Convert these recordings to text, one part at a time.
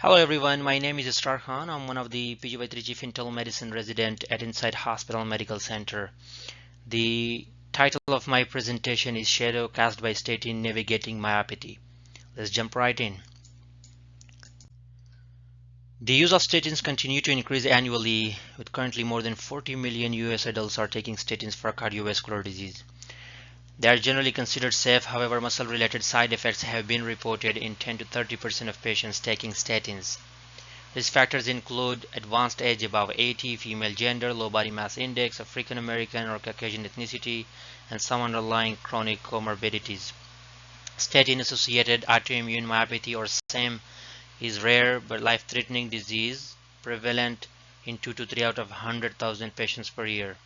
Hello everyone, my name is Israr Khan. I'm one of the PGY3 Chief Internal Medicine resident at Inside Hospital Medical Center. The title of my presentation is Shadow Cast by Statin Navigating Myopathy. Let's jump right in. The use of statins continue to increase annually, with currently more than 40 million US adults are taking statins for cardiovascular disease. They are generally considered safe, however, muscle-related side effects have been reported in 10 to 30% of patients taking statins. These factors include advanced age above 80, female gender, low body mass index, African American or Caucasian ethnicity, and some underlying chronic comorbidities. Statin-associated autoimmune myopathy, or SAM, is rare but life-threatening disease, prevalent in 2 to 3 out of 100,000 patients per year.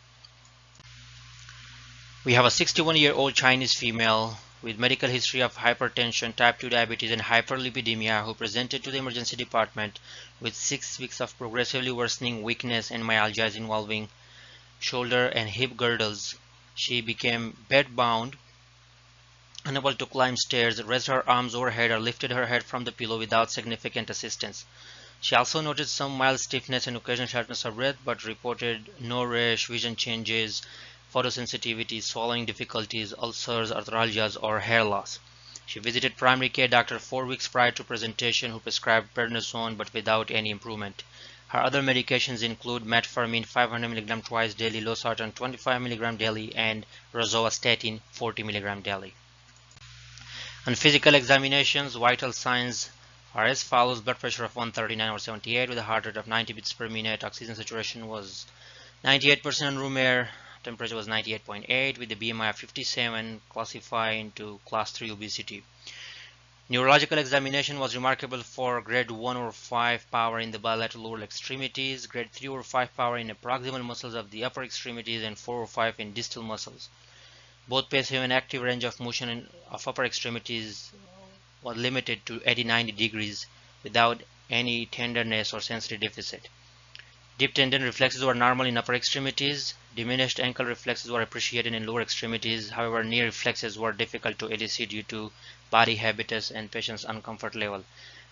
We have a 61-year-old Chinese female with medical history of hypertension, type 2 diabetes, and hyperlipidemia who presented to the emergency department with 6 weeks of progressively worsening weakness and myalgias involving shoulder and hip girdles. She became bedbound, unable to climb stairs, raised her arms overhead, or lifted her head from the pillow without significant assistance. She also noted some mild stiffness and occasional shortness of breath, but reported no rash, vision changes, photosensitivity, swallowing difficulties, ulcers, arthralgias, or hair loss. She visited primary care doctor 4 weeks prior to presentation, who prescribed prednisone but without any improvement. Her other medications include metformin 500 mg twice daily, losartan 25 mg daily, and rosuvastatin 40 mg daily. On physical examinations, vital signs are as follows: blood pressure of 139/78 with a heart rate of 90 beats per minute, oxygen saturation was 98% on room air, temperature was 98.8 with a BMI of 57, classified into class 3 obesity. Neurological examination was remarkable for grade 1 or 5 power in the bilateral lower extremities, grade 3 or 5 power in the proximal muscles of the upper extremities, and 4 or 5 in distal muscles. Both passive and active range of motion of upper extremities was limited to 80-90 degrees without any tenderness or sensory deficit. Deep tendon reflexes were normal in upper extremities. Diminished ankle reflexes were appreciated in lower extremities. However, knee reflexes were difficult to elicit due to body habitus and patient's uncomfort level.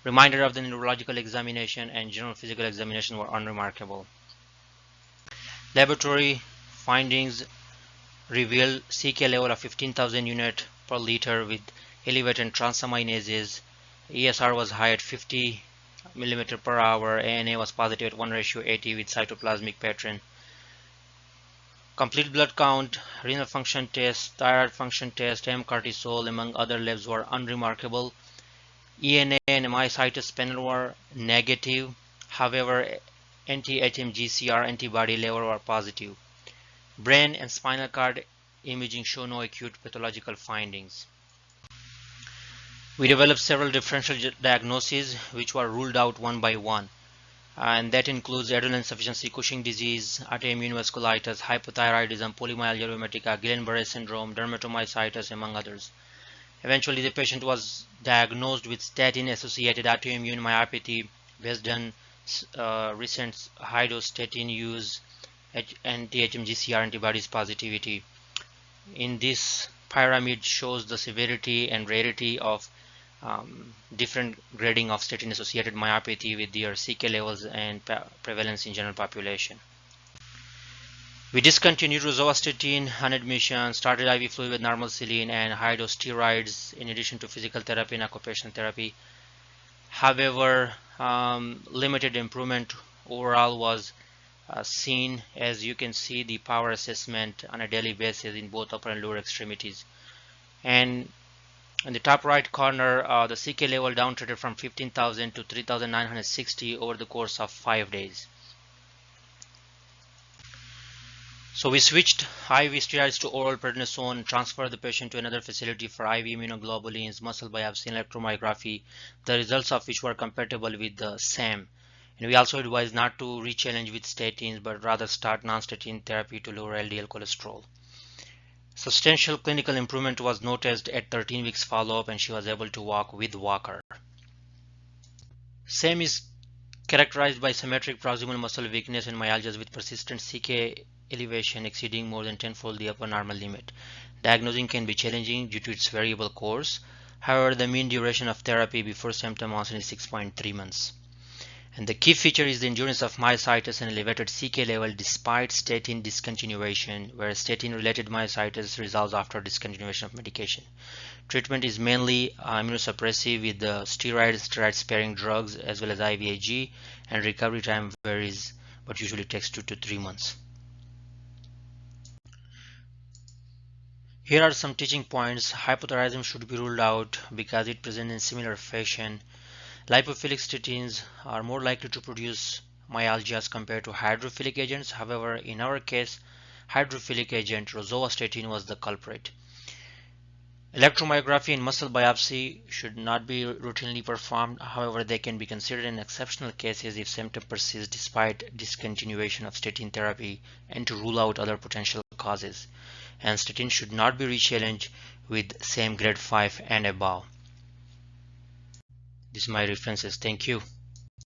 Reminder of the neurological examination and general physical examination were unremarkable. Laboratory findings revealed CK level of 15,000 unit per liter with elevated transaminases. ESR was high at 50 mm per hour. ANA was positive at 1:80 with cytoplasmic pattern. Complete blood count, renal function test, thyroid function test, M-cortisol, among other labs were unremarkable. ENA and myositis panel were negative. However, anti-HMGCR antibody level were positive. Brain and spinal cord imaging show no acute pathological findings. We developed several differential diagnoses which were ruled out one by one, and that includes adrenal insufficiency, Cushing disease, autoimmune vasculitis, hypothyroidism, polymyalgia rheumatica, Guillain-Barré syndrome, dermatomyositis, among others. Eventually, the patient was diagnosed with statin-associated autoimmune myopathy based on recent high-dose statin use, anti-HMGCR antibodies positivity. In this pyramid shows the severity and rarity of different grading of statin-associated myopathy with their CK levels and prevalence in general population. We discontinued rosuvastatin on admission, started IV fluid with normal saline and high-dose steroids in addition to physical therapy and occupational therapy. However, limited improvement overall was seen, as you can see the power assessment on a daily basis in both upper and lower extremities. And in the top right corner, the CK level downtrended from 15,000 to 3,960 over the course of 5 days. So we switched IV steroids to oral prednisone, transferred the patient to another facility for IV immunoglobulins, muscle biopsy, and electromyography, the results of which were compatible with the SAM. And we also advise not to re-challenge with statins, but rather start non-statin therapy to lower LDL cholesterol. Substantial clinical improvement was noticed at 13 weeks follow-up, and she was able to walk with walker. SAM is characterized by symmetric proximal muscle weakness and myalgias with persistent CK elevation exceeding more than tenfold the upper normal limit. Diagnosing can be challenging due to its variable course. However, the mean duration of therapy before symptom onset is 6.3 months. And the key feature is the endurance of myositis and elevated CK level despite statin discontinuation, where statin-related myositis resolves after discontinuation of medication. Treatment is mainly immunosuppressive with the steroid-sparing drugs as well as IVIG, and recovery time varies but usually takes 2 to 3 months. Here are some teaching points. Hypothyroidism should be ruled out because it presents in similar fashion. Lipophilic statins are more likely to produce myalgias compared to hydrophilic agents. However, in our case, hydrophilic agent rosuvastatin was the culprit. Electromyography and muscle biopsy should not be routinely performed. However, they can be considered in exceptional cases if symptoms persist despite discontinuation of statin therapy and to rule out other potential causes. And statin should not be rechallenged with same grade 5 and above. This is my references. Thank you.